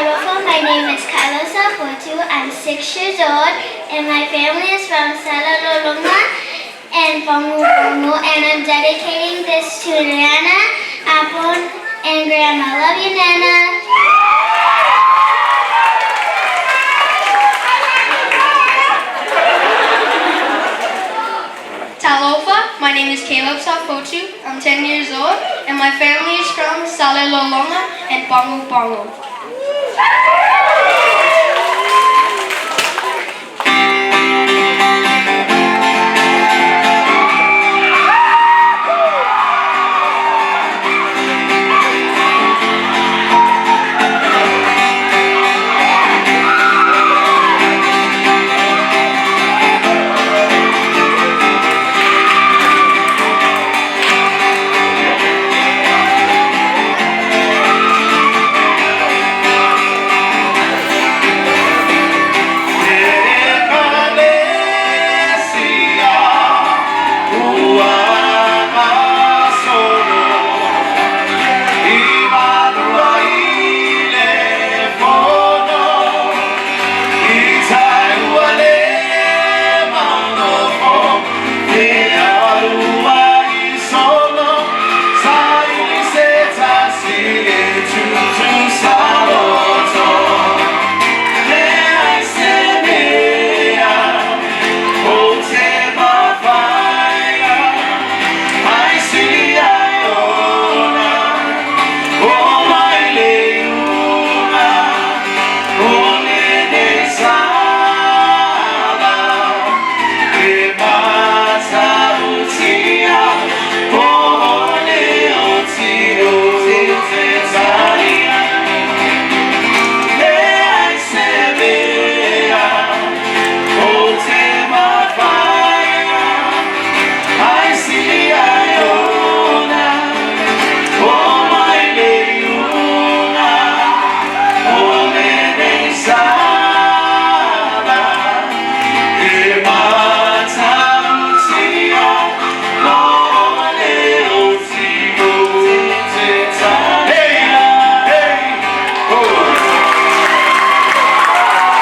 Talofa. My name is Kyla Safotu. I'm 6 years old, and my family is from Salalolonga and Bongo Bongo, and I'm dedicating this to Nana, Apple, and Grandma. Love you, Nana. Talofa, my name is Caleb Safotu. I'm 10 years old, and my family is from Salalolonga and Bongo Bongo.